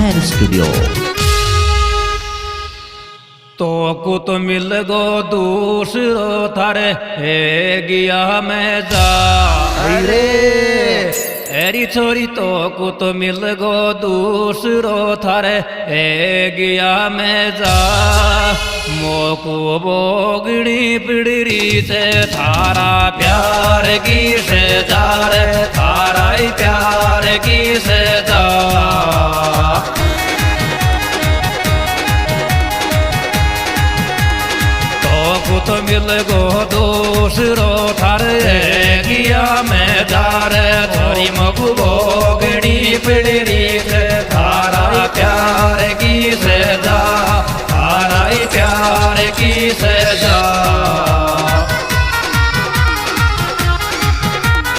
Air studio. तो कुत मिल गो दूसरो थारे हे गया मैं जा रे एरी छोरी तो कुत मिल गो दूसरो थारे हे गया मैं जा मोको बोगड़ी पिड़री से थारा प्यार की से जा रे थारा ही प्यार की से जा तो मिल गो दूसरो थारे गया मैं दार थोड़ी मगु बोगड़ी पिड़री